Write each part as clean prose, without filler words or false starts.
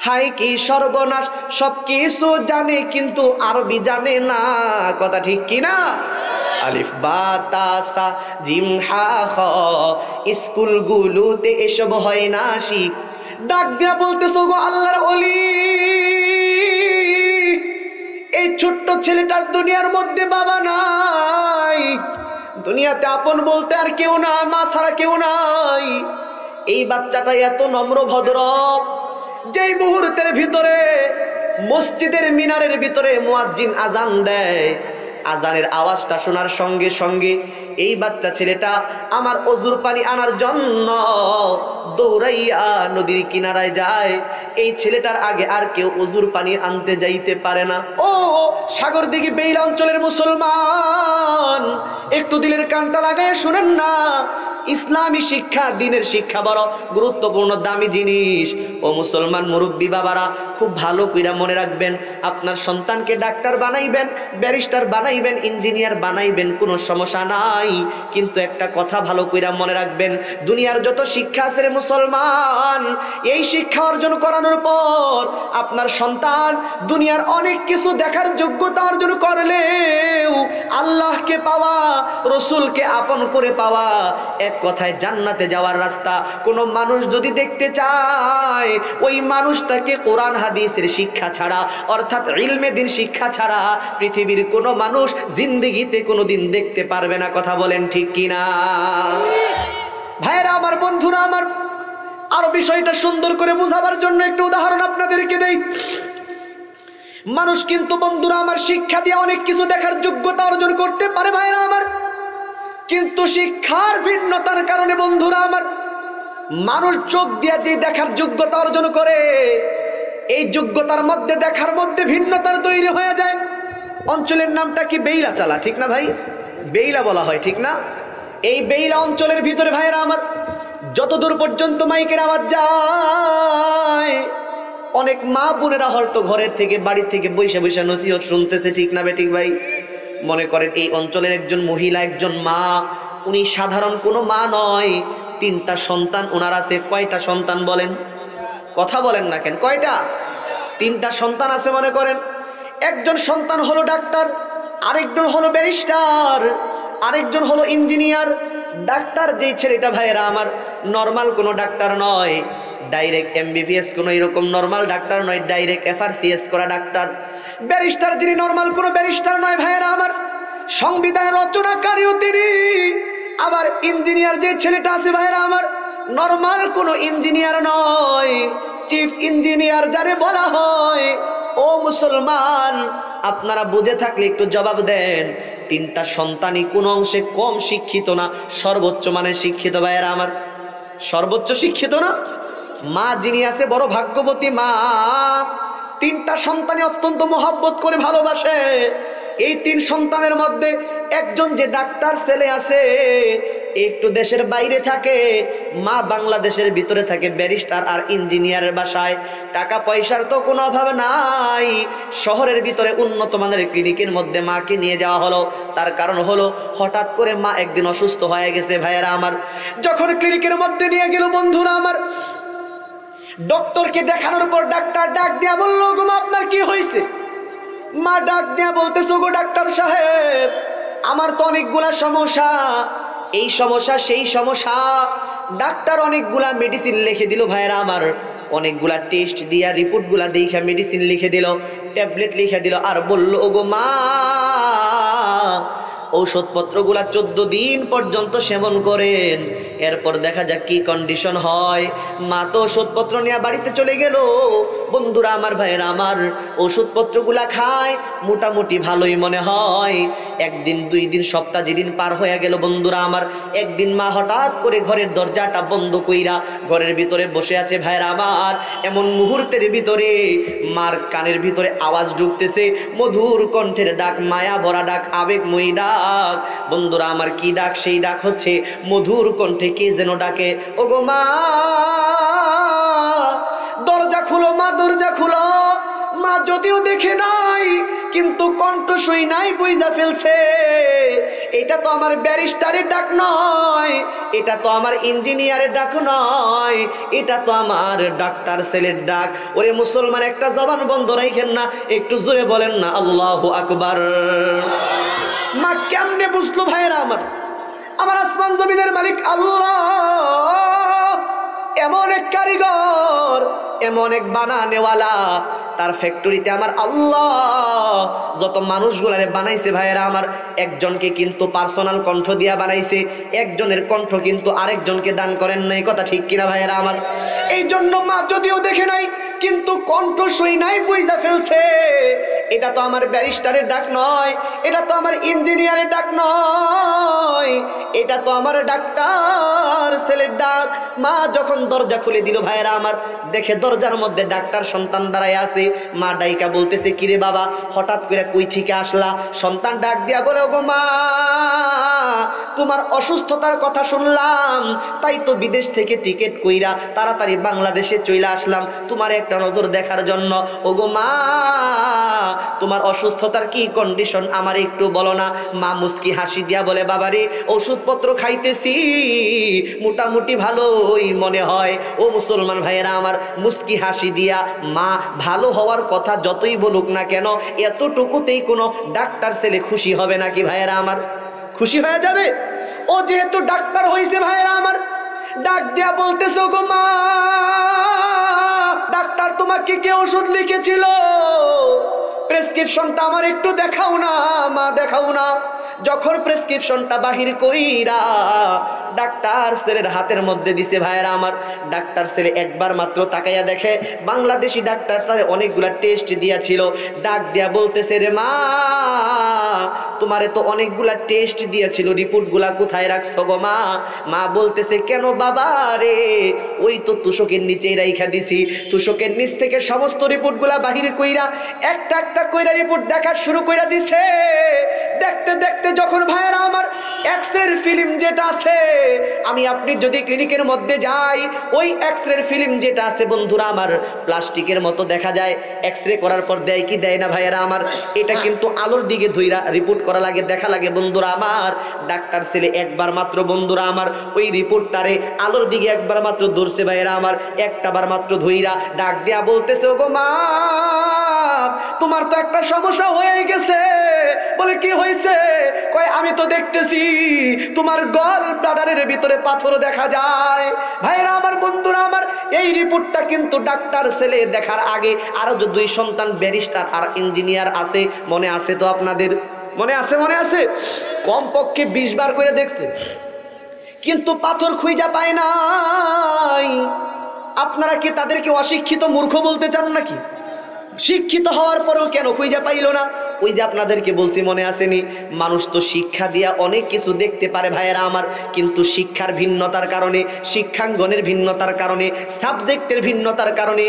হায় কি সর্বনাশ, সবকিছু জানে কিন্তু আরবি জানে না। কথা ঠিক কি না? আলিফ বা তা সা জিম হা খ, স্কুলগুলোতে এসব হয় না শিখ। ডাক দিয়া বলতেছো গো আল্লাহর ওলি, এই ছোট্ট ছেলেটার দুনিয়ার মধ্যে বাবা নাই, দুনিয়াতে আপন বলতে আর কেউ নাই, মা ছাড়া কেউ নাই। এই বাচ্চাটা এত নম্র ভদ্র, যেই মুহূর্তের ভিতরে মসজিদের মিনারের ভিতরে মুয়াজ্জিন আজান দেয়, আজানের আওয়াজটা শোনার সঙ্গে সঙ্গে এই বাচ্চা ছেলেটা আমার অজুর পানি আনার জন্য দৌড়াইয়া নদীর কিনারায় যায়। এই ছেলেটার আগে আর কেউ অজুর পানি আনতে যাইতে পারে না। ও সাগর দিঘি বেইলা অঞ্চলের মুসলমান, একটু দিলের কানটা লাগায় শুনেন না। ইসলামী শিক্ষা, দ্বীনের শিক্ষা বড় গুরুত্বপূর্ণ দামি জিনিস। ও মুসলমান মুরব্বী বাবারা, খুব ভালো কইরা মনে রাখবেন, আপনার সন্তানকে ডাক্তার বানাইবেন, ব্যারিস্টার বানাইবেন, ইঞ্জিনিয়ার বানাইবেন, কোনো সমস্যা নাই। কিন্তু একটা কথা ভালো কইরা মনে রাখবেন, দুনিয়ার যত শিক্ষা আছে রে মুসলমান, এই শিক্ষা অর্জন করানোর পর আপনার সন্তান দুনিয়ার অনেক কিছু দেখার যোগ্যতা অর্জন করলেও আল্লাহকে পাওয়া, রসুলকে আপন করে পাওয়া, এক কথায় জান্নাতে যাওয়ার রাস্তা কোনো মানুষ যদি দেখতে চায়, ওই মানুষটাকে কোরআন হাদিসের শিক্ষা ছাড়া, অর্থাৎ ইলমে দ্বীন শিক্ষা ছাড়া পৃথিবীর কোনো মানুষ জিন্দেগিতে কোনোদিন দেখতে পারবে না। কথা বলেন ঠিক কিনা? ভাইরা আমার, বন্ধুরা আমার, আরো বিষয়টা সুন্দর করে বুঝাবার জন্য একটু উদাহরণ আপনাদেরকে দেই। মানুষ কিন্তু বন্ধুরা আমার শিক্ষা দিয়ে অনেক কিছু দেখার যোগ্যতা অর্জন করতে পারে ভাইরা আমার, কিন্তু শিক্ষার ভিন্নতার কারণে বন্ধুরা আমার মানুষ চোখ দিয়ে যে দেখার যোগ্যতা অর্জন করে, এই যোগ্যতার মধ্যে দেখার মধ্যে ভিন্নতার তৈরি হয়ে যায়। অঞ্চলের নামটা কি? বেইলা চালা, ঠিক না ভাই? বেইলা বলা হয়, ঠিক না? এই বেইলা অঞ্চলের ভিতরে ভাইরা আমার যতদূর পর্যন্ত মাইকের আওয়াজ যায়, অনেক মা বোনেরা হয়তো ঘরের থেকে, বাড়ির থেকে বৈশা বৈশা নসিহত শুনতেছে, ঠিক না বেঠিক ভাই? মনে করেন এই অঞ্চলের একজন মহিলা, একজন মা, উনি সাধারণ কোনো মা নয়, 3টা সন্তান ওনার আছে। কয়টা সন্তান বলেন? কথা বলেন না কেন? কয়টা? 3টা সন্তান আছে। মনে করেন একজন সন্তান হলো ডাক্তার, আরেকজন হলো ব্যারিস্টার, আরেকজন হলো ইঞ্জিনিয়ার। ডাক্তার যেই ছেলেটা ভাইয়েরা আমার নর্মাল কোনো ডাক্তার নয়, ডাইরেক্ট এমবিবিএস কোনো এরকম নর্মাল ডাক্তার নয়, ডাইরেক্ট এফআরসিএস করা ডাক্তার। ব্যারিস্টার যিনি নর্মাল কোনো ব্যারিস্টার নয় ভাইয়েরা আমার, সংবিধান রচনাকারীও তিনি। আবার ইঞ্জিনিয়ার যে ছেলেটা আছে ভাইয়েরা আমার, নর্মাল কোনো ইঞ্জিনিয়ার নয়, চিফ ইঞ্জিনিয়ার যারে বলা হয়। ও মুসলমান, আপনারা বুঝে থাকলে একটু জবাব দেন, 3টা সন্তানই কোন অংশে কম শিক্ষিত না, সর্বোচ্চ মানের শিক্ষিত ভাইয়েরা আমার? সর্বোচ্চ শিক্ষিত না? মা যিনি আছে বড় ভাগ্যবতী মা, 3টা সন্তানই অত্যন্ত মহব্বত করে ভালোবাসে। এই 3 সন্তানের মধ্যে একজন যে ডাক্তার ছেলে আছে, একটু দেশের বাইরে থাকে, মা বাংলাদেশের ভিতরে থাকে, ব্যারিস্টার আর ইঞ্জিনিয়ারের বাসায়। টাকা পয়সার তো কোনো অভাব নাই, শহরের ভিতরে উন্নত মানের ক্লিনিকের মধ্যে মাকে নিয়ে যাওয়া হলো। তার কারণ হলো হঠাৎ করে মা একদিন অসুস্থ হয়ে গেছে ভাইয়েরা আমার। যখন ক্লিনিকের মধ্যে নিয়ে গেল বন্ধুরা আমার, ডক্টরকে দেখানোর পর ডাক্তার ডাক দিয়া বলল, গো মা আপনার কি হয়েছে? মা ডাক দিয়া বলতেছো, গো ডাক্তার সাহেব, আমার তো অনেকগুলা সমস্যা, এই সমস্যা সেই সমস্যা। ডাক্তার অনেকগুলা মেডিসিন লিখে দিল ভাইরা আমার, অনেকগুলা টেস্ট দিয়া রিপোর্টগুলা দেখা মেডিসিন লিখে দিল, ট্যাবলেট লিখে দিল, আর বলল, ওগো মা, ঔষধপত্রগুলা 14 দিন পর্যন্ত সেবন করেন, এরপর দেখা যাক কি কন্ডিশন হয়। মা তো ওষুধপত্র নিয়ে বাড়িতে চলে গেল। বন্ধুরা আমার, ভাইয়েরা আমার, ওষুধপত্রগুলা খায়, মোটামুটি ভালোই মনে হয়। 1 দিন 2 দিন সপ্তাহ যেদিন পার হয়ে গেল বন্ধুরা আমার, একদিন মা হঠাৎ করে ঘরের দরজাটা বন্ধ কইরা ঘরের ভিতরে বসে আছে ভাইয়েরা আমার। এমন মুহূর্তের ভিতরে মার কানের ভিতরে আওয়াজ ঢুকতেছে, মধুর কণ্ঠের ডাক, মায়া ভরা ডাক, আবেগময়ী ডাক। বন্ধুরা আমার, কি ডাক? সেই ডাক হচ্ছে মধুর কণ্ঠে কে যেন ডাকে, ওগো মা, দরজা খুলো মা, দরজা খুলো, মা যদিও দেখে নাই কিন্তু কণ্ঠ শুই নাই বুঝা ফেলছে এটা তো আমার ব্যারিস্টারের ডাক নয়, এটা তো আমার ইঞ্জিনিয়ারের ডাক নয়, এটা তো আমার ডাক্তার ছেলের ডাক। ওরে মুসলমান, একটা জবান বন্ধ রাখেন না, একটু জোরে বলেন না আল্লাহু আকবার। মা কেমনে বুঝলো ভাইরা আমার? আমার আসমান জমিনের মালিক আল্লাহ এমন এক কারিগর, এমন এক বানানেওয়ালা, তার ফ্যাক্টরিতে আমার আল্লাহ যত মানুষগুলারে বানাইছে ভাইয়েরা আমার, একজনকে কিন্তু পার্সোনাল কণ্ঠ দিয়া বানাইছে, একজনের কণ্ঠ কিন্তু আরেকজনকে দান করেন নাই। কথা ঠিক কিনা ভাইয়েরা আমার? এই জন্য মা যদিও দেখে নাই কিন্তু কণ্ঠ শুই নাই বুঝা ফেলছে এটা তো আমার ব্যারিস্টারের ডাক নয়, এটা তো আমার ইঞ্জিনিয়ারের ডাক নয়, এটা তো আমার ডাক্তার ছেলের ডাক। মা যখন দরজা খুলে দিল ভাইয়েরা আমার, দেখে দরজার মধ্যে ডাক্তার সন্তান দাঁড়ায় আছে। মা ডাইকা বলতেছে, কিরে বাবা হঠাৎ করে কই থেকে আসলা? সন্তান ডাক দিয়া বলে, ওগো মা তোমার অসুস্থতার কথা শুনলাম, তাই তো বিদেশ থেকে টিকিট কইরা তাড়াতাড়ি বাংলাদেশে চলে আসলাম তোমার একটা নজর দেখার জন্য। ওগো মা তোমার অসুস্থতার কি কন্ডিশন আমার একটু বলো না। মা মুস্কি হাসি দিয়া বলে, বাবারে ওষুধপত্র খাইতেছি, মোটামুটি ভালোই মনে হয়। ও মুসলমান ভাইয়েরা আমার, মুস্কি হাসি দিয়া মা ভালো হওয়ার কথা যতই বলুক না কেন, এতটুকুতেই কোনো ডাক্তার ছেলে খুশি হবে নাকি ভাইয়েরা আমার? খুশি হয়ে যাবে? ও যেহেতু ডাক্তার হয়েছে ভাইয়েরা আমার, ডাক দিয়া বলতেছে, গো মা ডাক্তার তোমাকে কে ওষুধ লিখেছিল? প্রেসক্রিপশনটা আমার একটু দেখাও না মা, দেখাও না। যখন প্রেসক্রিপশনটা বাহির কইরা ডাক্তার ছেলের হাতের মধ্যে দিছে ভাইয়েরা আমার, ডাক্তার ছেলে একবার মাত্র তাকাইয়া দেখে বাংলাদেশি ডাক্তার তারে অনেকগুলা টেস্ট দিয়াছিল। ডাক দিয়া বলতেছে, রে মা তোমারে তো অনেকগুলা টেস্ট দিয়েছিল, রিপোর্টগুলা কোথায় রাখছো গো মা? মা বলতেছে, কেন বাবা রে, ওই তো তুষকের নিচেই রাইখা দিছি। তুষকের নিচ থেকে সমস্ত রিপোর্টগুলা বাহির কইরা একটা একটা কইরা রিপোর্ট দেখা শুরু কইরা দিছে। দেখতে দেখতে যখন ভাইয়েরা আমার এক্সরের ফিল্ম যেটা আছে, আমি আপনি যদি ক্লিনিকের মধ্যে যাই, ওই এক্সরের ফিল্ম যেটা আছে বন্ধুরা আমার প্লাস্টিকের মতো দেখা যায়। এক্সরে করার পর দেয় কি দেয় না ভাইয়েরা আমার, এটা কিন্তু আলোর দিকে ধইরা রিপোর্ট করা লাগে, দেখা লাগে বন্ধুরা আমার। ডাক্তার ছেলে একবার মাত্র বন্ধুরা আমার ওই রিপোর্টটারে আলোর দিকে একবার মাত্র ধরছে ভাইয়েরা আমার, একটাবার মাত্র ধইরা ডাক দিয়া বলতেছে, ওগো মা তোমার তো একটা সমস্যা হয়ে গেছে। বলে কি হয়েছে? কয় আমি তো দেখতেছি তোমার গল ব্লাডারের ভিতরে পাথর দেখা যায়। ভাইরা আমার, বন্ধুরা আমার, এই রিপোর্টটা কিন্তু ডাক্তার ছেলে দেখার আগে আরো যে দুই সন্তান ব্যারিস্টার আর ইঞ্জিনিয়ার আছে, মনে আছে তো আপনাদের? মনে আছে? মনে আছে? কমপক্ষে 20 বার করে দেখছে কিন্তু পাথর খুঁজা পায় নাই। আপনারা কি তাদেরকে অশিক্ষিত মূর্খ বলতে চান নাকি? শিক্ষিত হওয়ার পরেও কেন খুঁজে পাইল না? ওই যে আপনাদেরকে বলছি, মনে আসেনি? মানুষ তো শিক্ষা দিয়া অনেক কিছু দেখতে পারে ভাইয়েরা আমার, কিন্তু শিক্ষার ভিন্নতার কারণে, শিক্ষাঙ্গনের ভিন্নতার কারণে, সাবজেক্টের ভিন্নতার কারণে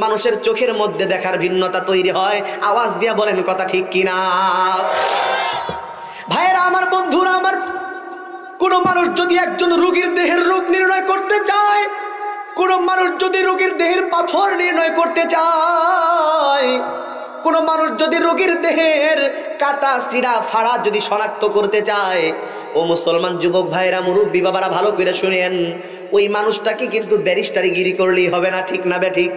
মানুষের চোখের মধ্যে দেখার ভিন্নতা তৈরি হয়। আওয়াজ দিয়া বলেন কথা ঠিক কিনা ভাইয়েরা আমার, বন্ধুরা আমার, কোন মানুষ যদি একজন রোগীর দেহের রোগ নির্ণয় করতে চায়, কোন মানুষ যদি রোগীর দেহের পাথর নির্ণয় করতে চায়, কোন মানুষ যদি রোগীর দেহের কাটা চিরা ফাড়া যদি শনাক্ত করতে চায়, ও মুসলমান যুবক ভাইরা, মুরব্বী বাবারা, ভালো করে শুনেন, ওই মানুষটাকে কিন্তু ব্যারিস্টারি গিরি করলেই হবে না। ঠিক না বেঠিক?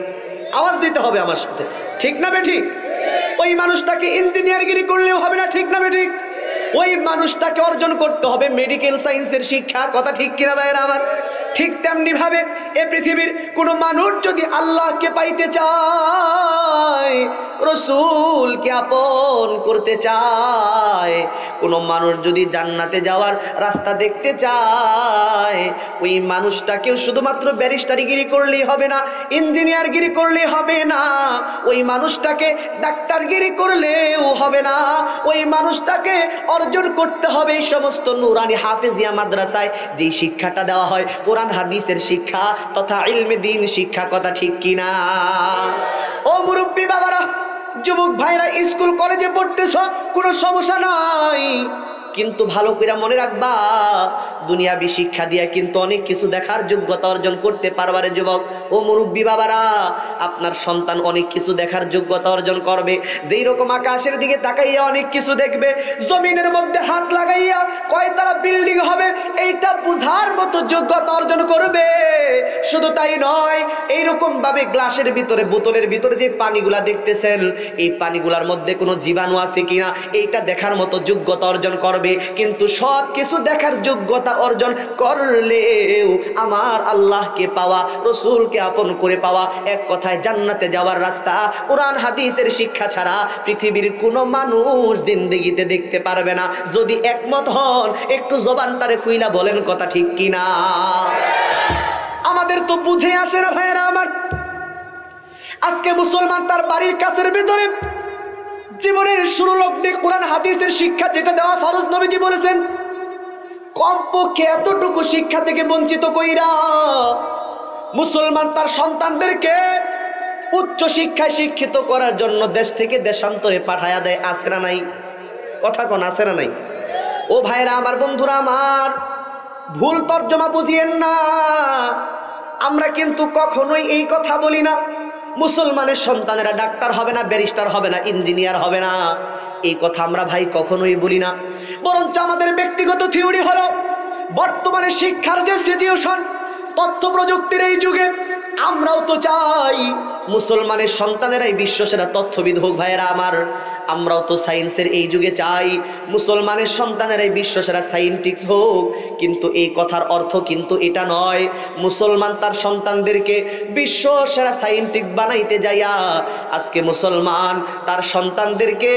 আওয়াজ দিতে হবে আমার সাথে, ঠিক না বেঠিক? ওই মানুষটাকে ইঞ্জিনিয়ার গিরি করলেও হবে না। ঠিক না বেঠিক? ওই মানুষটাকে অর্জন করতে হবে মেডিকেল সায়েন্সের শিক্ষা। কথা ঠিক কিনা ভাইরা আমার? ঠিক তেমনি ভাবে এ পৃথিবীর কোন মানুষ যদি আল্লাহকে পাইতে চায়, রসূলকে আপন করতে চায়, কোন মানুষ যদি জান্নাতে যাওয়ার রাস্তা দেখতে চায়, ওই মানুষটাকেও শুধুমাত্র ব্যারিস্টারিগিরি করলেই হবে না, ইঞ্জিনিয়ারগিরি করলেই হবে না, ওই মানুষটাকে ডাক্তারগিরি করলেও হবে না, ওই মানুষটাকে অর্জন করতে হবে এই সমস্ত নুরানি হাফেজিয়া মাদ্রাসায় যেই শিক্ষাটা দেওয়া হয়, কোরআন হাদিসের শিক্ষা তথা ইলমে দ্বীন শিক্ষা। কথা ঠিক কিনা? ও মুরব্বী বাবারা, যুবক ভাইরা, স্কুল কলেজে পড়তেছ, কোনো সমস্যা নাই, কিন্তু ভালো করে মনে রাখবা, দুনিয়াবি শিক্ষা দিয়ে কিন্তু অনেক কিছু দেখার যোগ্যতা অর্জন করতে পারবারে যুবক ও মুরব্বী বাবারা। আপনার সন্তান অনেক কিছু দেখার যোগ্যতা অর্জন করবে, যেই রকম আকাশের দিকে তাকাইয়া অনেক কিছু দেখবে, জমিনের মধ্যে হাত লাগাইয়া কয়তলা বিল্ডিং হবে এইটা বুঝার মতো যোগ্যতা অর্জন করবে। শুধু তাই নয়, এইরকম ভাবে গ্লাসের ভিতরে, বোতলের ভিতরে যে পানিগুলা দেখতেছেন, এই পানিগুলার মধ্যে কোনো জীবাণু আছে কিনা এইটা দেখার মতো যোগ্যতা অর্জন করবে। কিন্তু সব কিছু দেখার যোগ্যতা অর্জন করলেও আমার আল্লাহকে পাওয়া, রসুলকে আপন করে পাওয়া, এক কথায় জান্নাতে যাওয়ার রাস্তা কোরআন হাদিসের শিক্ষা ছাড়া পৃথিবীর কোনো মানুষ জিন্দেগিতে দেখতে পারবে না। যদি একমত হন একটু জবানটারে খুইলা বলেন কথা ঠিক কিনা। আমাদের তো বুঝে আসে না ভাইরা আমার। আজকে মুসলমান তার বাড়ির কাছের ভিতরে জীবনের শুরু লগ্নে কোরআন হাদিসের শিক্ষা যেটা দেওয়া ফরজ, নবীজি বলেছেন কমপক্ষে এতটুকু শিক্ষা থেকে বঞ্চিত কইরা মুসলমান তার সন্তানদেরকে উচ্চ শিক্ষায় শিক্ষিত করার জন্য দেশ থেকে দেশান্তরে পাঠায়া দেয়। আছে না নাই? কথা কোন আছে না নাই? ও ভাইরা আমার, বন্ধুরা আমার, ভুল তর্জমা বুঝিয়েন না। আমরা কিন্তু কখনোই এই কথা বলি না মুসলমানের সন্তানেরা ডাক্তার হবে না, ব্যারিস্টার হবে না, ইঞ্জিনিয়ার হবে না। এই কথা আমরা ভাই কখনোই বলি না। বরঞ্চ আমাদের ব্যক্তিগত থিওরি হলো বর্তমানে শিক্ষার যে সিচুয়েশন, তথ্য প্রযুক্তির এই যুগে আমরাও তো চাই মুসলমানের সন্তানেরাই বিশ্বসেরা তথ্যবিদ হোক। ভাইয়েরা আমার, আমরাও তো সায়েন্সের এই যুগে চাই মুসলমানের সন্তানেরাই বিশ্বসেরা সায়েন্টিস্ট হোক। কিন্তু এই কথার অর্থ কিন্তু এটা নয় মুসলমান তার সন্তানদেরকে বিশ্বসেরা সায়েন্টিস্ট বানাইতে যাইয়া আজকে মুসলমান তার সন্তানদেরকে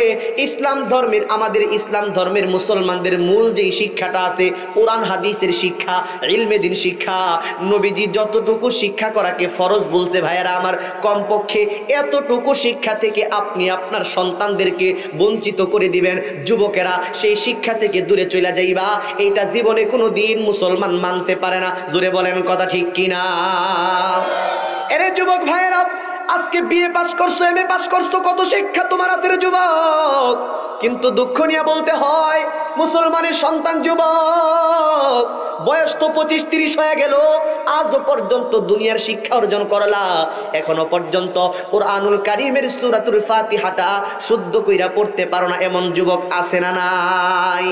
ইসলাম ধর্মের, আমাদের ইসলাম ধর্মের মুসলমানদের মূল যেই শিক্ষাটা আছে কোরআন হাদিসের শিক্ষা, ইলমে দ্বীন শিক্ষা, নবীজি যতটুকু শিক্ষা করাকে ফরজ বলছে ভাইয়েরা আমার, কমপক্ষে এতটুকু শিক্ষা থেকে আপনি আপনার সন্তানদেরকে বঞ্চিত করে দিবেন। যুবকেরা সেই শিক্ষা থেকে দূরে চলে যাইবা, এইটা জীবনে কোনো দিন মুসলমান মানতে পারে না। জোরে বলেন কথা ঠিক কিনা। এরে যুবক ভাইয়েরা, আজকে বিএ পাস করছো, এমএ পাস করছো, কত শিক্ষা তোমার আছে রে যুবক, কিন্তু দুঃখ নিয়ে বলতে হয় মুসলমানের সন্তান যুবক বয়স তো 25-30 হয়ে গেল, আজও পর্যন্ত দুনিয়ার শিক্ষা অর্জন করলা, এখনো পর্যন্ত কুরআনুল কারীমের সূরাতুল ফাতিহাটা শুদ্ধ কইরা পড়তে পারো না, এমন যুবক আছে না নাই?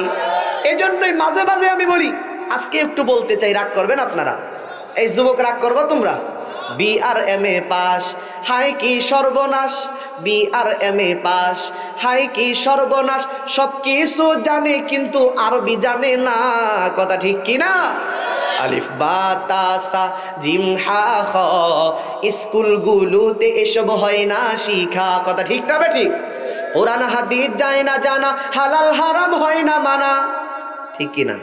এজন্যই মাঝে মাঝে আমি বলি, আজকে একটু বলতে চাই, রাগ করবেন আপনারা? এই যুবক রাগ করবা তোমরা? BRMA পাস, হাই কি সর্বনাশ, BRMA পাস, হাই কি সর্বনাশ, সব কিছু জানে কিন্তু আরবি জানে না। কথা ঠিক কিনা? আলিফ বা তা সা জিম হা খ, স্কুলগুলোতে এসব হয় না শিখা। কথা ঠিক না ঠিক? কোরআন হাদিস যায় না জানা, হালাল হারাম হয় না মানা। ঠিক কিনা?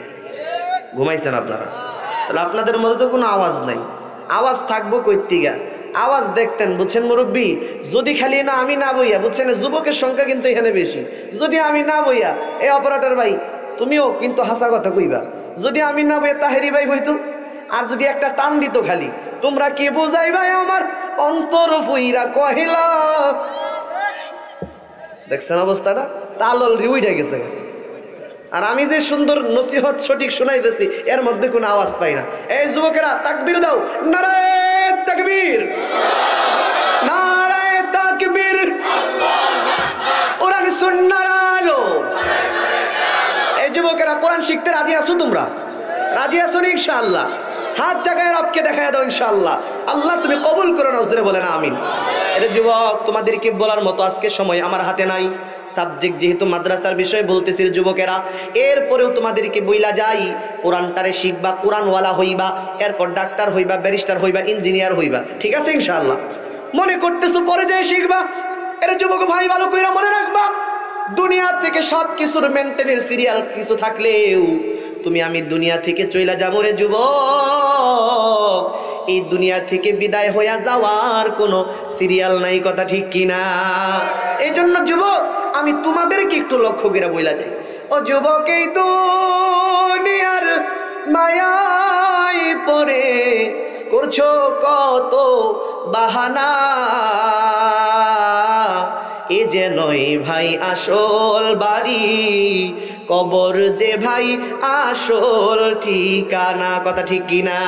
ঘুমাইছেন আপনারা? তাহলে আপনাদের মধ্যে তো কোনো আওয়াজ নাই। আওয়াজ থাকবো কইতিগা, আওয়াজ দেখতেন, বুঝছেন মুরব্বী? যদি খালি না আমি না বইয়া, বুঝছেন, যুবকের সংখ্যা কিন্তু এখানে বেশি, যদি আমি না বইয়া, এই অপারেটর ভাই তুমিও কিন্তু হাসা কথা কইবা, যদি আমি না বইয়া তাহেরি ভাই হইতো, আর যদি একটা টান দিত খালি, তোমরা কি বুঝাই ভাই আমার অন্তর ফুইরা কহিলা। দেখছেন অবস্থাটা? তালল রিউইডা গেছে। আর আমি যে সুন্দর নসিহত সঠিক শোনাইতেছি, এর মধ্যে কোনো আওয়াজ পাই না। এই যুবকেরা তাকবীর দাও, নারায়ে তাকবীর, নারায়ে তাকবীর, কোরআন সুন্নাহর আলো। এই যুবকেরা কোরআন শিখতে রাজি আছো? তোমরা রাজি আছো ইনশাআল্লাহ? হাত জায়গায় রবকে দেখায় দাও ইনশাআল্লাহ। আল্লাহ তুমি কবুল করো না, জোরে বলেন আমিন। এর যুবক, তোমাদেরকে বলার মতো আজকে সময় আমার হাতে নাই। সাবজেক্ট যেহেতু মাদ্রাসার বিষয় বলতেছি যুবকেরা, এরপরেও তোমাদেরকে বইলা যাই, কোরআনটারে শিখবা, কোরআনওয়ালা হইবা, এরপর ডাক্তার হইবা, ব্যারিস্টার হইবা, ইঞ্জিনিয়ার হইবা। ঠিক আছে ইনশাআল্লাহ? মনে করতেছো পরে যাই শিখবা। এর যুবক ভাই, ভালো কইরা মনে রাখবা, দুনিয়া থেকে সব কিছুর মেনটেনের সিরিয়াল কিছু থাকলেও তুমি আমি দুনিয়া থেকে চইলা যাবো রে যুবক। এই দুনিয়া থেকে বিদায় হইয়া যাওয়ার কোনো সিরিয়াল নাই। কথা ঠিক কিনা? এই জন্য যুবক, আমি তোমাদেরকে একটু লক্ষ্য করে বইলা যাই, ও যুবক, এই দুনিয়ার মায়ায় পড়ে করছো কত বাহানা, এ যে নয় ভাই আসল বাড়ি, কবর যে ভাই আসল ঠিকানা। কথা ঠিক কিনা?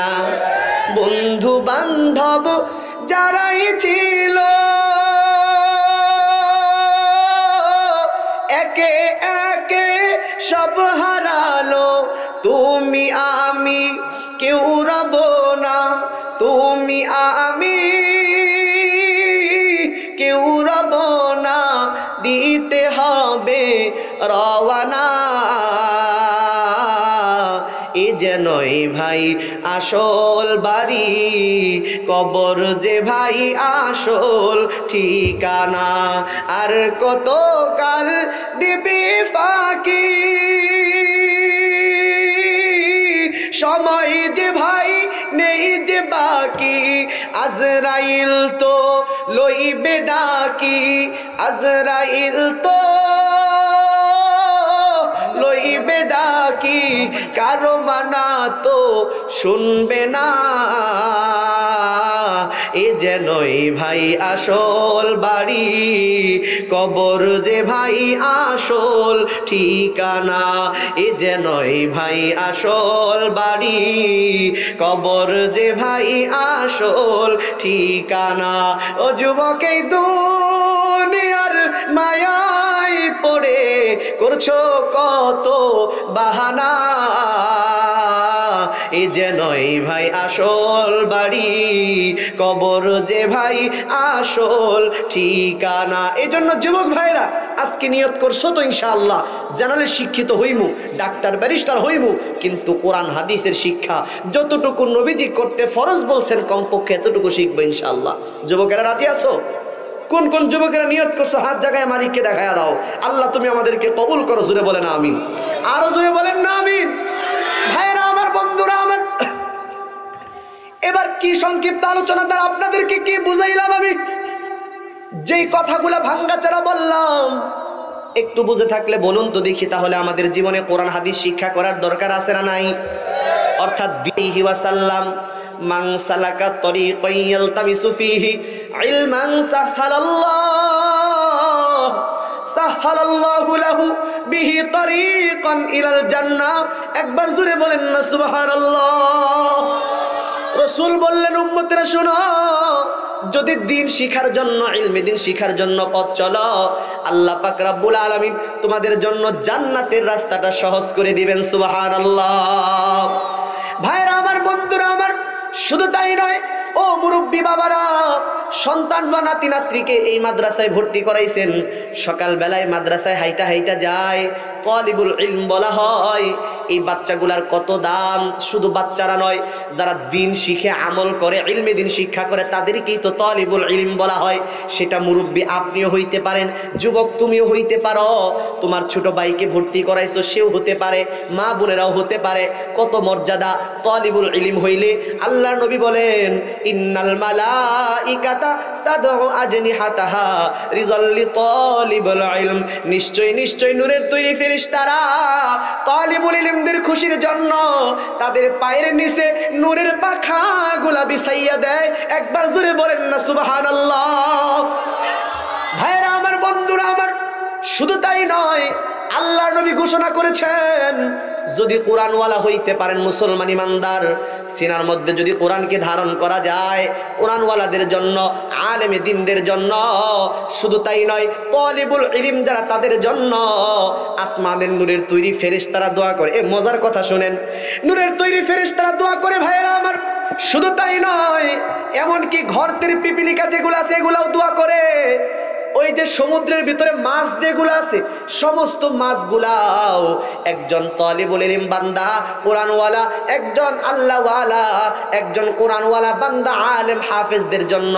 বন্ধু বান্ধব যারাই ছিল একে একে সব হারালো, তুমি আমি কেউ রব না, তুমি আমি কেউ রব না, দিতে হবে রওয়ানা। এ যেনই ভাই আসল বাড়ি, কবর যে ভাই আসল ঠিকানা। আর কত কাল দিবি ফাঁকি, সময় যে ভাই নেই যে বাকি, আজরাইল তো লইবে ডাকি, আজরাইল তো লইবে ডাকি, কারো মানা তো শুনবে না। এ যেনই ভাই আসল বাড়ি, কবর যে ভাই আসল ঠিকানা। এ যেনই ভাই আসল বাড়ি, কবর যে ভাই আসল ঠিকানা। ও যুবক এই দুনিয়ার মায়ায় পড়ে করছো কত বাহানা, এ যেনই ভাই আসল বাড়ি, কবর যে ভাই আসল ঠিকানা। এই জন্য যুবক ভাইরা আজকে নিয়ত করছো তো ইনশাআল্লাহ জানালে শিক্ষিত হইমু, ডাক্তার ব্যারিস্টার হইমু, কিন্তু কোরআন হাদিসের শিক্ষা যতটুকু নবীজি করতে ফরজ বলছেন কমপক্ষে এতটুকু শিখবো ইনশাআল্লাহ। যুবকেরা রাজি আছো? কোন কোন যুবকেরা নিয়ত করছো হাত জায়গায় মালিককে দেখায়া দাও। আল্লাহ তুমি আমাদেরকে কবুল করো। জোরে বলেন আমিন। আরো জোরে বলেন না আমিন। ভাইরা আমার, বন্ধুরা আমার, এবার কি সংক্ষিপ্ত আলোচনা দ্বারা আপনাদেরকে কি বুঝাইলাম আমি? যেই কথাগুলা ভাঙ্গাচারা বললাম একটু বুঝে থাকলে বলুন তো দেখি, তাহলে আমাদের জীবনে কোরআন হাদিস শিক্ষা করার দরকার আছে না নাই? অর্থাৎ বিহি ওয়াসাল্লাম মান সালাকা তরিকান ইয়ালতামিসু ফীহি ইলমান সাহালাল্লাহু লাহু বিহি তরিকান ইলাল জান্নাহ। একবার জোরে বলেন না সুবহানাল্লাহ। রাসূল বললেন, উম্মতেরা শোনো, যদি দিন শিখার জন্য, ইলমে দিন শিখার জন্য পথ চলো, আল্লাহ পাক রব্বুল আলামিন তোমাদের জন্য জান্নাতের রাস্তাটা সহজ করে দিবেন। সুবহানাল্লাহ। ভাইরা আমার, বন্ধুরা আমার, শুধু তাই নয়, ও মুরব্বী বাবারা, সন্তান বা নাতি নাতৃকে এই মাদ্রাসায় ভর্তি করাইছেন, সকাল বেলায় মাদ্রাসায় হাইটা হাইটা যায়, তালিবুল ইলম বলা হয়। এই বাচ্চাগুলার কত দাম! শুধু বাচ্চারা নয়, যারা দিন শিখে আমল করে, ইলমে দিন শিক্ষা করে, তাদেরকেই তো তালিবুল ইলম বলা হয়। সেটা মুরব্বী আপনিও হইতে পারেন, যুবক তুমিও হইতে পারো, তোমার ছোট ভাইকে ভর্তি করাইছো, সেও হতে পারে, মা বোনেরাও হতে পারে। কত মর্যাদা তালিবুল ইলম হইলে! আল্লাহর নবী বলেন, ইন্নাল মালাইকাতা তাদউ আজনিহাতাহা রিযাল লিতালিবুল ইলম। নিশ্চয় নিশ্চয় নূরের তৈরি ফেরেশতারা তালিবুল ইলমদের খুশির জন্য তাদের পায়ের নিচে নূরের পাখাগুলা বিছাইয়া দেয়। একবার জোরে বলেন না সুবহানাল্লাহ। ভাইরা আমার, বন্ধুরা আমার, শুধু তাই নয়, আল্লাহর নবী ঘোষণা করেছেন, যদি কোরআনওয়ালা হইতে পারেন মুসলমান ইমানদার, সিনার মধ্যে যদি কোরআনকে ধারণ করা যায়, কোরআনওয়ালাদের জন্য, আলেমে দ্বীনদের জন্য, শুধু তাই নয়, তালিবুল ইলম যারা, তাদের জন্য আসমানের নূরের তৈরি ফেরেশতারা দোয়া করে। মজার কথা শুনেন, নূরের তৈরি ফেরেশতারা দোয়া করে ভাইয়েরা আমার। শুধু তাই নয়, এমনকি ঘরতের পিপিলিকা যেগুলো আছে এগুলাও দোয়া করে। ওই যে সমুদ্রের ভিতরে মাছ যেগুলো আছে, সমস্ত মাছগুলাও একজন তালিবুল ইলম বান্দা, কোরআনওয়ালা, একজন আল্লাহওয়ালা, একজন কোরআনওয়ালা বান্দা, আলেম হাফেজদের জন্য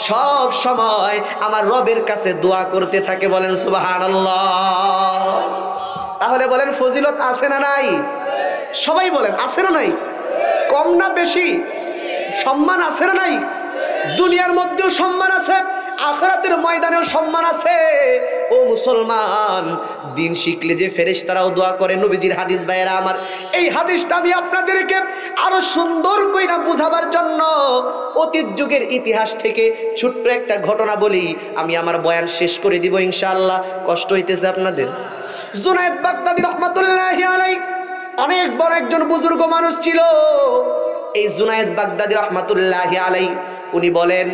সব সময় আমার রবের কাছে দোয়া করতে থাকে। বলেন সুবহানাল্লাহ। তাহলে বলেন, ফজিলত আছে না নাই? সবাই বলেন, আছে না নাই? কম না বেশি? সম্মান আছে না নাই? দুনিয়ার মধ্যেও সম্মান আছে, আখিরাতের ময়দানেও সম্মান আছে। ও মুসলমান, দিন শিখলে যে ফেরেশতারাও দোয়া করে, নবীজির হাদিস। ভাইয়েরা আমার, এই হাদিসটা আমি আপনাদেরকে আরো সুন্দর কইরা বুঝাবার জন্য অতীত যুগের ইতিহাস থেকে ছোট্ট একটা ঘটনা বলি, আমি আমার বয়ান শেষ করে দিব ইনশাআল্লাহ। কষ্ট হইতেছে আপনাদের? জুনায়েদ বাগদাদী রহমাতুল্লাহি আলাইহি অনেক বড় একজন বুজুর্গ মানুষ ছিল। এই জুনায়েদ বাগদাদী রহমাতুল্লাহি আলাইহি উনি বলেন,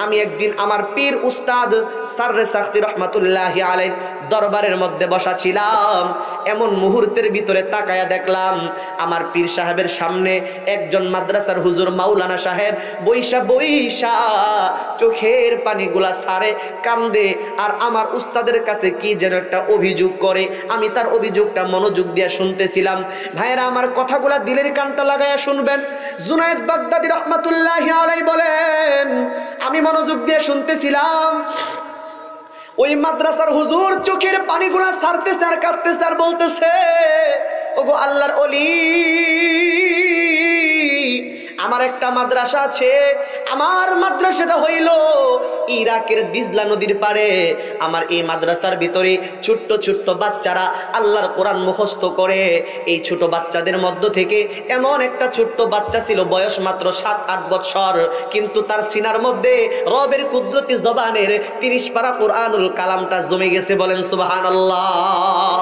আমি একদিন আমার পীর উস্তাদ সাররে সাখতি রহমাতুল্লাহি আলাইহি দরবারের মধ্যে বসা ছিলাম। এমন মুহূর্তের ভিতরে তাকায়া দেখলাম আমার পীর সাহেবের সামনে একজন মাদ্রাসার হুজুর মাওলানা সাহেব বৈশা বৈশা চোখের পানিগুলা সারে কান্দে, আর আমার উস্তাদের কাছে কি যেন একটা অভিযোগ করে। আমি তার অভিযোগটা মনোযোগ দিয়ে শুনতেছিলাম। ভাইয়েরা আমার কথাগুলা দিলের কানটা লাগায়া শুনবেন। জুনায়েদ বাগদাদী রহমাতুল্লাহি আলাইহি বলেন, আমি মনোযোগ দিয়ে শুনতেছিলাম। ওই মাদ্রাসার হুজুর চোখের পানিগুলা ছাড়তেছে আর কাঁদতেছে আর বলতেছে, ওগো আল্লাহর ওলি, আমার একটা মাদ্রাসা আছে। আমার মাদ্রাসাটা হইল ইরাকের দিজলা নদীর পারে। আমার এই মাদ্রাসার ভিতরে ছোট্ট ছোট্ট বাচ্চারা আল্লাহর কোরআন মুখস্থ করে। এই ছোট বাচ্চাদের মধ্য থেকে এমন একটা ছোট্ট বাচ্চা ছিল, বয়স মাত্র 7-8 বছর, কিন্তু তার সিনার মধ্যে রবের কুদরতি জবানের 30 পারা কোরআনুল কালামটা জমে গেছে। বলেন সুবহানাল্লাহ।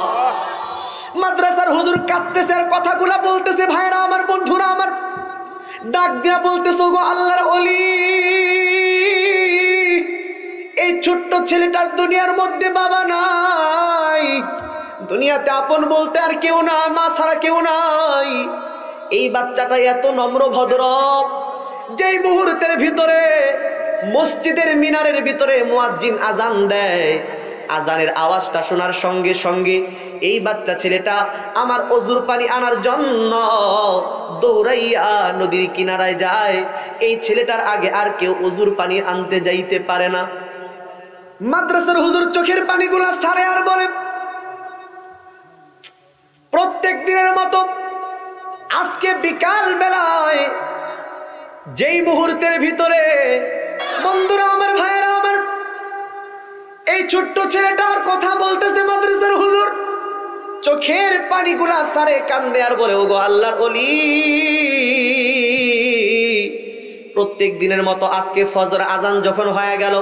মাদ্রাসার হুজুর কাঁদতেছে আর কথাগুলা বলতেছে। ভাইরা আমার, বন্ধুরা আমার, ডাক দিয়া বলতেছে, গো আল্লাহর ওলি, এই ছোট্ট ছেলেটার দুনিয়ার মধ্যে বাবা নাই, দুনিয়াতে আপন বলতে আর কেউ নাই, মা ছাড়া কেউ নাই। এই বাচ্চাটা এত নম্র ভদ্র, যেই মুহূর্তের ভিতরে মসজিদের মিনারের ভিতরে মুয়াজ্জিন আজান দেয়, আজানের আওয়াজটা শোনার সঙ্গে সঙ্গে এই বাচ্চা ছেলেটা আমার অজুর পানি আনার জন্য দৌড়াইয়া নদীর কিনারায় যায়। এই ছেলেটার আগে আর কেউ অজুর পানি আনতে যাইতে পারে না। মাদ্রাসার হুজুর চোখের পানিগুলা ছাড়ে আর বলে, প্রত্যেক দিনের মতো আজকে বিকাল বেলায় যেই মুহূর্তের ভিতরে, বন্ধুরা আমার, ভাইয়েরা আমার, এই ছোট্ট ছেলেটার কথা বলতেছে মাদ্রাসার হুজুর, চোখের পানিগুলা সারে কান্দে আর বলে, ওগো আল্লাহর ওলি, প্রত্যেক দিনের মতো আজকে ফজর আজান যখন হয়ে গেল,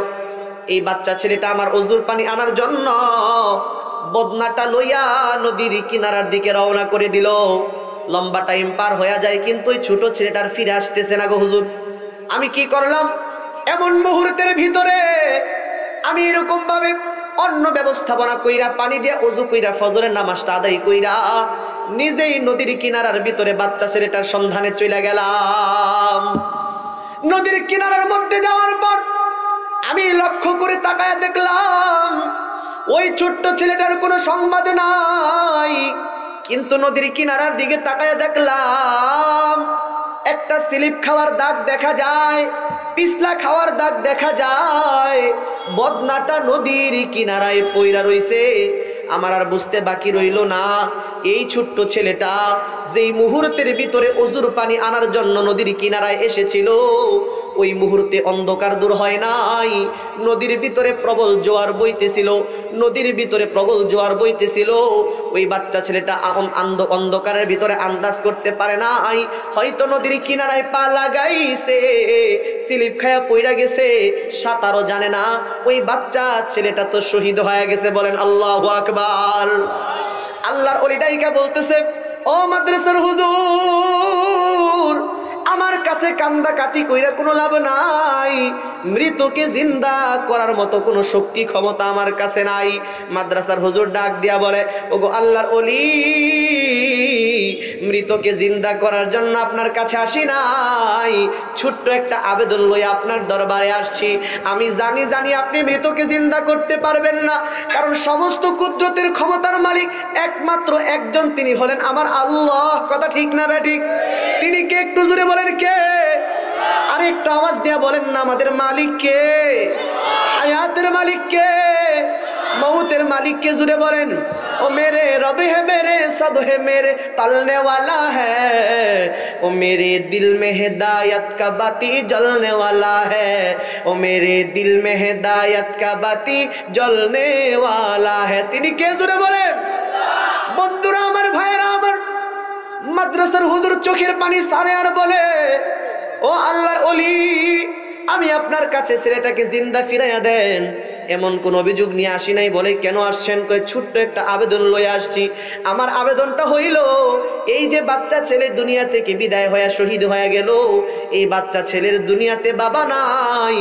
এই বাচ্চা ছেলেটা আমার অজুর পানি আনার জন্য বদনাটা লইয়া নদীর কিনারার দিকে রওনা করে দিল। লম্বা টাইম পার হয়ে যায়, কিন্তু ওই ছোট ছেলেটার ফিরে আসতেছে না গো হুজুর। আমি কি করলাম? এমন মুহূর্তের ভিতরে আমি এরকম ভাবে অন্য ব্যবস্থাপনা কইরা পানি দিয়ে ওযু কইরা ফজরের নামাজটা আদায় কইরা নিজেই নদীর কিনারার ভিতরে বাচ্চা ছেলেটার সন্ধানে চলে গেলাম। নদীর কিনারার মধ্যে যাওয়ার পর আমি লক্ষ্য করে তাকায় দেখলাম ওই ছোট্ট ছেলেটার কোনো সংবাদ নাই, কিন্তু নদীর কিনারার দিকে তাকায় দেখলাম একটা স্লিপ খাওয়ার দাগ দেখা যায়, পিছলা খাওয়ার দাগ দেখা যায়, বদনাটা নদীর কিনারায় পইরা রইছে। আমার আর বুঝতে বাকি রইল না, এই ছোট্ট ছেলেটা যেই মুহূর্তের ভিতরে অজুর পানি আনার জন্য নদীর কিনারায় এসেছিল, ওই মুহূর্তে অন্ধকার দূর হয় নাই। নদীর ভিতরে প্রবল জোয়ার বইতেছিল, নদীর ভিতরে প্রবল জোয়ার বইতেছিল। ওই বাচ্চা ছেলেটা অন্ধকারের ভিতরে আন্দাজ করতে পারে নাই, হয়তো নদীর কিনারায় পা লাগাইছে, স্লিপ খায়া পইরা গেছে, সাঁতারও জানে না। ওই বাচ্চা ছেলেটা তো শহীদ হয়ে গেছে। বলেন আল্লাহু আকবার। আল্লাহর ওলি ডাইকা বলতেছে, ও মাদ্রাসার হুজুর, আমার কাছে কান্দা কাটি কইরা কোনো লাভ নাই, মৃতকে জিন্দা করার মতো কোনো শক্তি ক্ষমতা আমার কাছে নাই। মাদ্রাসার হুজুর ডাক দিয়া বলে, ওগো আল্লাহর ওলি, মৃতকে জিন্দা করার জন্য আপনার কাছে আসি নাই, ছোট্ট একটা আবেদন লইয়া আপনার দরবারে আসছি। আমি জানি আপনি মৃতকে জিন্দা করতে পারবেন না, কারণ সমস্ত কুদরতের ক্ষমতার মালিক একমাত্র একজন, তিনি হলেন আমার আল্লাহ। কথা ঠিক না বেঠিক? তিনি কে? একটু জোরে বলেন কে? আর একটু আওয়াজ দিয়া বলেন না, আমাদের মালিক কে? হায়াতের মালিক কে? मौतेर मालिक के जुरे बोलें, ओ मेरे रब है, मेरे सब है, मेरे पालने वाला है। ओ मेरे दिल में हिदायत का बाती जलने वाला है। ओ मेरे दिल में हिदायत का बाती जलने वाला है। तिनी के जुरे बोलें। बंधुरा आमार भाईरा आमार মাদ্রাসার হুজুর চোখের পানি সারে আর বলে, ও আল্লাহর ওলি, আমি আপনার কাছে ছেলেটাকে জিন্দা ফিরাইয়া দেন। এমন কোন অভিযোগ নিয়ে আসি নাই। বলে কেন আসছেন? কয় ছোট্ট একটা আবেদন লয়ে আসছি। আমার আবেদনটা হইল, এই যে বাচ্চা ছেলে দুনিয়া থেকে বিদায় হয়ে শহীদ হয়ে গেল, এই বাচ্চা ছেলের দুনিয়াতে বাবা নাই,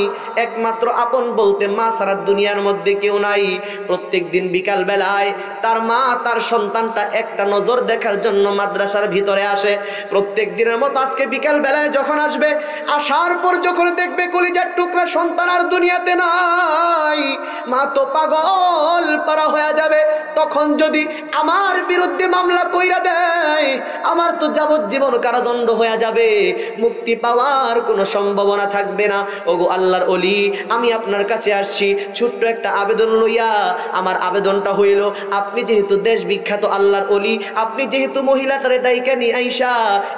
একমাত্র আপন বলতে মা ছাড়া দুনিয়ার মধ্যে কেউ নাই। প্রত্যেক দিন বিকাল বেলায় তার মা তার সন্তানটা একটা নজর দেখার জন্য মাদ্রাসার ভিতরে আসে। প্রত্যেক দিনের মতো আজকে বিকাল বেলায় যখন আসবে, আসার পর যখন দেখবে কলিজার টুকরা সন্তান আর দুনিয়াতে নাই, মা তো পাগল পারা হয়ে যাবে। তখন যদি আমার বিরুদ্ধে মামলা কইরা দেয়, আমার তো যাবজ্জীবন কারাদণ্ড হয়ে যাবে, মুক্তি পাওয়ার কোনো সম্ভাবনা থাকবে না। ওগো আল্লাহর ওলি, আমি আপনার কাছে আসছি ছোট্ট একটা আবেদন লইয়া। আমার আবেদনটা হইল, আপনি যেহেতু দেশ বিখ্যাত আল্লাহর ওলি, আপনি যেহেতু মহিলাটারে ডাইকা নিয়ে আইসা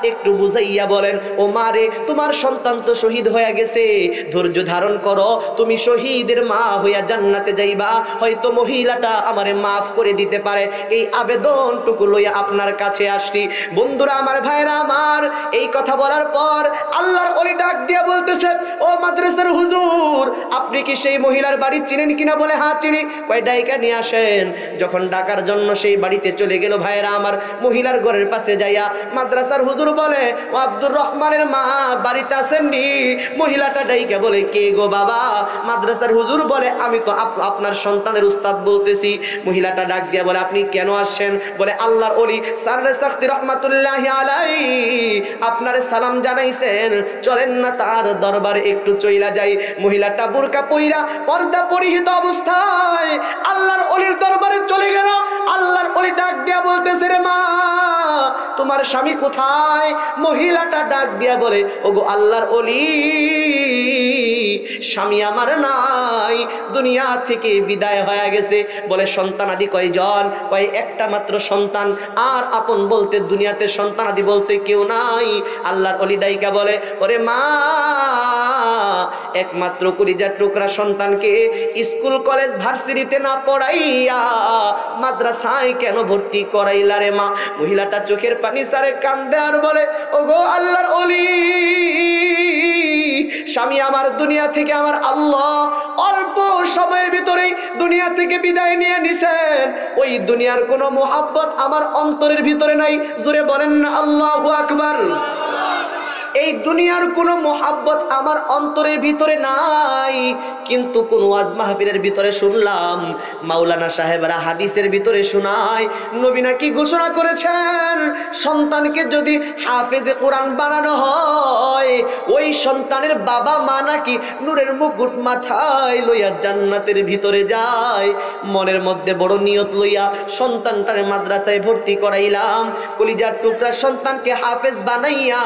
একটু বুঝাইয়া বলেন, ও মারে, তোমার সন্তান তো শহীদ হয়ে গেছে, ধৈর্য ধারণ করো, তুমি শহীদের মা হইয়া জান্নাতে যাইবা, হয়তো মহিলাটা আমারে মাফ করে দিতে পারে। এই আবেদনটুকু লইয়া আপনার কাছে আসছি। বন্ধুরা আমার, ভাইরা আমার, এই কথা বলার পর আল্লাহর ওলি ডাক দিয়ে বলতেছে, ও মাদ্রাসার হুজুর, আপনি কি সেই মহিলার বাড়ি চিনেন কিনা? বলে হ্যাঁ চিনি। কয় ডাইকা নিয়ে আসেন। যখন ডাকার জন্য সেই বাড়িতে চলে গেল, ভাইরা আমার, মহিলার ঘরের পাশে যাইয়া মাদ্রাসার হুজুর বলে, ও আব্দুর রহমানের মা বাড়িতে আসেননি? মহিলাটা ডাইকা বলে, কে গো বাবা? মাদ্রাসার হুজুর বলে, আমি তো আপনার সন্তানের উস্তাদ বলতেছি। মহিলাটা ডাক দিয়া বলে, আপনি কেন আসছেন? বলে, আল্লাহর ওলি সাররে সাখতি রহমাতুল্লাহি আলাইহি আপনারে সালাম জানাইছেন, চলেন না তার দরবারে একটু চইলা যাই। মহিলাটা বুরকা পইরা পর্দা পরিহিত অবস্থায় আল্লাহর ওলির দরবারে চলে গেল। আল্লাহর ওলি ডাক দিয়া বলতেছে, রে মা, তোমার স্বামী কোথায়? মহিলাটা ডাক দিয়া বলে, ওগো আল্লাহর ওলি, স্বামী আমার নাই, দুনিয়া থেকে বিদায় হয়ে গেছে। বলে, সন্তান আদি কয়জন? কয় একটা মাত্র সন্তান, আর আপন বলতে দুনিয়াতে সন্তান আদি বলতে কেউ নাই। আল্লাহর ওলি ডাইকা বলে, ওরে মা, একমাত্র কলিজার টুকরা সন্তানকে স্কুল কলেজ ভার্সিটিতে না পড়াইয়া মাদ্রাসায় কেন ভর্তি করাইলা রে মা? মহিলাটা চোখের পানি সারে কান্দে আর বলে, ওগো আল্লাহর ওলি, স্বামী আমার দুনিয়া থেকে আমার আল্লাহ অল্প সময়ের ভিতরেই দুনিয়া থেকে বিদায় নিয়ে নিছেন। ওই দুনিয়ার কোনো মোহাব্বত আমার অন্তরের ভিতরে নাই। জোরে বলেন না আল্লাহু আকবার। এই দুনিয়ার কোনো মোহাব্বত আমার অন্তরের ভিতরে নাই। কিন্তু কোন ওয়াজ মাহফিলের ভিতরে শুনলাম, মাওলানা সাহেবরা হাদিসের ভিতরে শোনায়, নবী নাকি ঘোষণা করেছেন, সন্তানকে যদি হাফেজে কোরআন বানানো হয়, ওই সন্তানের বাবা মা নাকি নূরের মুকুট মাথায় লইয়া জান্নাতের ভিতরে যায়। মনের মধ্যে বড় নিয়ত লইয়া সন্তানটারে মাদ্রাসায় ভর্তি করাইলাম। কলিজার টুকরা সন্তানকে হাফেজ বানাইয়া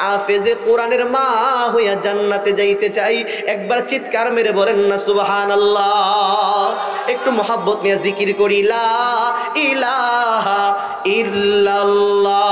হাফেজে কোরআনের মা হইয়া জান্নাতে যাইতে চাই। একবার চিৎকার মেরে বলেন না সুবহানাল্লাহ। একটু মোহাব্বত নিয়ে জিকির করি, লা ইলাহা ইল্লাল্লাহ।